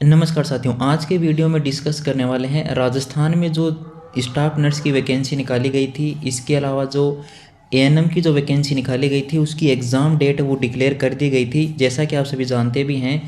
नमस्कार साथियों, आज के वीडियो में डिस्कस करने वाले हैं राजस्थान में जो स्टाफ नर्स की वैकेंसी निकाली गई थी। इसके अलावा जो एएनएम की जो वैकेंसी निकाली गई थी उसकी एग्ज़ाम डेट वो डिक्लेयर कर दी गई थी। जैसा कि आप सभी जानते भी हैं,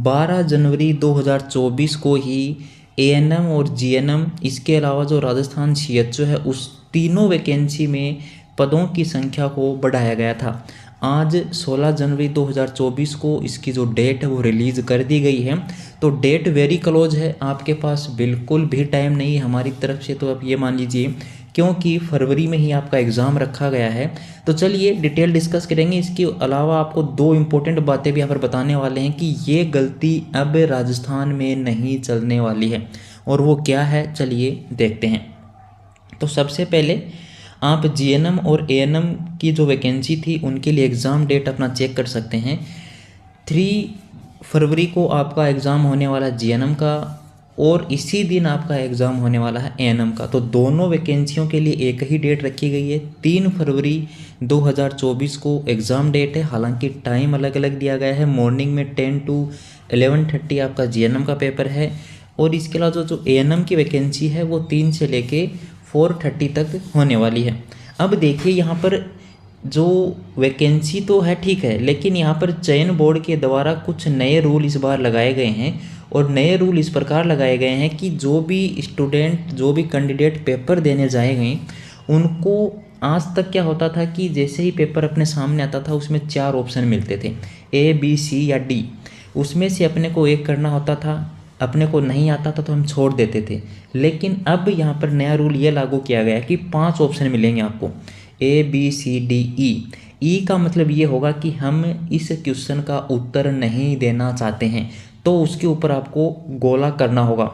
12 जनवरी 2024 को ही एएनएम और जीएनएम, इसके अलावा जो राजस्थान सीएचओ है, उस तीनों वैकेंसी में पदों की संख्या को बढ़ाया गया था। आज 16 जनवरी 2024 को इसकी जो डेट है वो रिलीज़ कर दी गई है। तो डेट वेरी क्लोज है, आपके पास बिल्कुल भी टाइम नहीं है हमारी तरफ से, तो आप ये मान लीजिए, क्योंकि फरवरी में ही आपका एग्ज़ाम रखा गया है। तो चलिए डिटेल डिस्कस करेंगे। इसके अलावा आपको दो इम्पोर्टेंट बातें भी यहाँ पर बताने वाले हैं कि ये गलती अब राजस्थान में नहीं चलने वाली है, और वो क्या है चलिए देखते हैं। तो सबसे पहले आप जीएनएम और एएनएम की जो वैकेंसी थी उनके लिए एग्ज़ाम डेट अपना चेक कर सकते हैं। 3 फरवरी को आपका एग्ज़ाम होने वाला है जीएनएम का, और इसी दिन आपका एग्ज़ाम होने वाला है एएनएम का। तो दोनों वैकेंसियों के लिए एक ही डेट रखी गई है। 3 फरवरी 2024 को एग्ज़ाम डेट है, हालांकि टाइम अलग अलग दिया गया है। मॉर्निंग में 10 to 11:30 आपका जीएनएम का पेपर है, और इसके अलावा जो एएनएम की वैकेंसी है वो 3 से लेके 4:30 तक होने वाली है। अब देखिए, यहाँ पर जो वैकेंसी तो है ठीक है, लेकिन यहाँ पर चयन बोर्ड के द्वारा कुछ नए रूल इस बार लगाए गए हैं। और नए रूल इस प्रकार लगाए गए हैं कि जो भी स्टूडेंट, जो भी कैंडिडेट पेपर देने जाएंगे, उनको आज तक क्या होता था कि जैसे ही पेपर अपने सामने आता था उसमें 4 ऑप्शन मिलते थे, A, B, C या D। उसमें से अपने को एक करना होता था, अपने को नहीं आता था तो हम छोड़ देते थे। लेकिन अब यहाँ पर नया रूल ये लागू किया गया है कि 5 ऑप्शन मिलेंगे आपको, A, B, C, D, E। E का मतलब ये होगा कि हम इस क्वेश्चन का उत्तर नहीं देना चाहते हैं, तो उसके ऊपर आपको गोला करना होगा।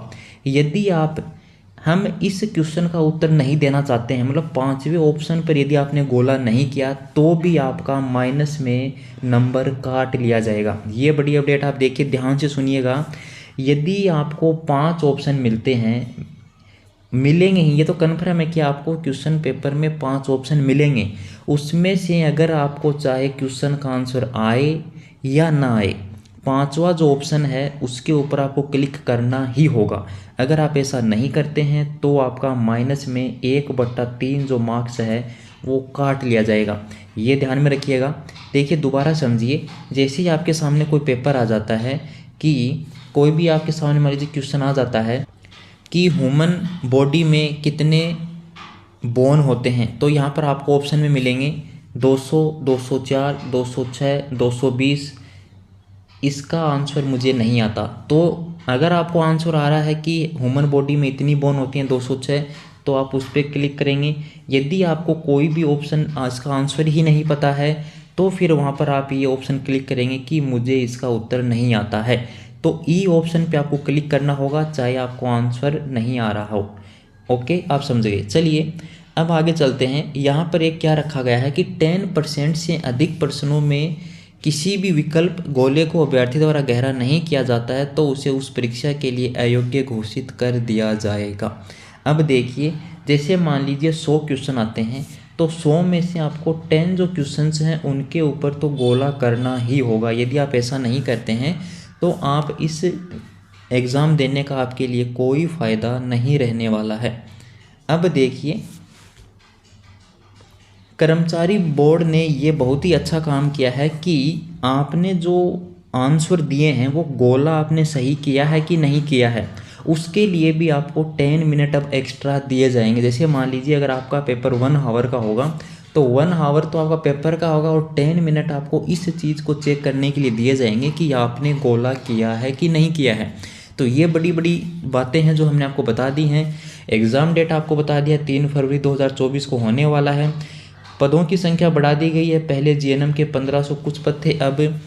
यदि हम इस क्वेश्चन का उत्तर नहीं देना चाहते हैं, मतलब 5वें ऑप्शन पर यदि आपने गोला नहीं किया, तो भी आपका माइनस में नंबर काट लिया जाएगा। ये बड़ी अपडेट आप देखिए, ध्यान से सुनिएगा। यदि आपको 5 ऑप्शन मिलेंगे ही, ये तो कन्फर्म है कि आपको क्वेश्चन पेपर में 5 ऑप्शन मिलेंगे। उसमें से अगर आपको चाहे क्वेश्चन का आंसर आए या ना आए, 5वां जो ऑप्शन है उसके ऊपर आपको क्लिक करना ही होगा। अगर आप ऐसा नहीं करते हैं तो आपका माइनस में 1/3 जो मार्क्स है वो काट लिया जाएगा। ये ध्यान में रखिएगा। देखिए दोबारा समझिए, जैसे ही आपके सामने कोई पेपर आ जाता है, कि कोई भी आपके सामने मान लीजिए क्वेश्चन आ जाता है कि ह्यूमन बॉडी में कितने बोन होते हैं, तो यहाँ पर आपको ऑप्शन में मिलेंगे 200, 204, 206, 220। इसका आंसर मुझे नहीं आता। तो अगर आपको आंसर आ रहा है कि ह्यूमन बॉडी में इतनी बोन होती हैं 206, तो आप उस पर क्लिक करेंगे। यदि आपको कोई भी ऑप्शन इसका आंसर ही नहीं पता है, तो फिर वहाँ पर आप ये ऑप्शन क्लिक करेंगे कि मुझे इसका उत्तर नहीं आता है। तो ई ऑप्शन पे आपको क्लिक करना होगा, चाहे आपको आंसर नहीं आ रहा हो। ओके, आप समझ गए। चलिए अब आगे चलते हैं। यहाँ पर एक क्या रखा गया है कि 10% से अधिक प्रश्नों में किसी भी विकल्प गोले को अभ्यर्थी द्वारा गहरा नहीं किया जाता है तो उसे उस परीक्षा के लिए अयोग्य घोषित कर दिया जाएगा। अब देखिए, जैसे मान लीजिए 100 क्वेश्चन आते हैं, तो 100 में से आपको 10 जो क्वेश्चंस हैं उनके ऊपर तो गोला करना ही होगा। यदि आप ऐसा नहीं करते हैं तो आप इस एग्ज़ाम देने का आपके लिए कोई फ़ायदा नहीं रहने वाला है। अब देखिए, कर्मचारी बोर्ड ने ये बहुत ही अच्छा काम किया है कि आपने जो आंसर दिए हैं वो गोला आपने सही किया है कि नहीं किया है, उसके लिए भी आपको 10 मिनट अब एक्स्ट्रा दिए जाएंगे। जैसे मान लीजिए अगर आपका पेपर 1 आवर का होगा, तो 1 आवर तो आपका पेपर का होगा, और 10 मिनट आपको इस चीज़ को चेक करने के लिए दिए जाएंगे कि आपने गोला किया है कि नहीं किया है। तो ये बड़ी बड़ी बातें हैं जो हमने आपको बता दी हैं। एग्ज़ाम डेट आपको बता दिया, 3 फरवरी 2024 को होने वाला है। पदों की संख्या बढ़ा दी गई है। पहले जीएनएम के 1500 कुछ पद थे, अब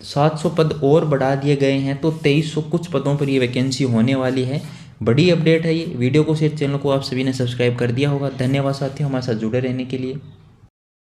700 पद और बढ़ा दिए गए हैं, तो 2300 कुछ पदों पर ये वैकेंसी होने वाली है। बड़ी अपडेट है ये। वीडियो को शेयर, चैनल को आप सभी ने सब्सक्राइब कर दिया होगा। धन्यवाद साथियों हमारे साथ जुड़े रहने के लिए।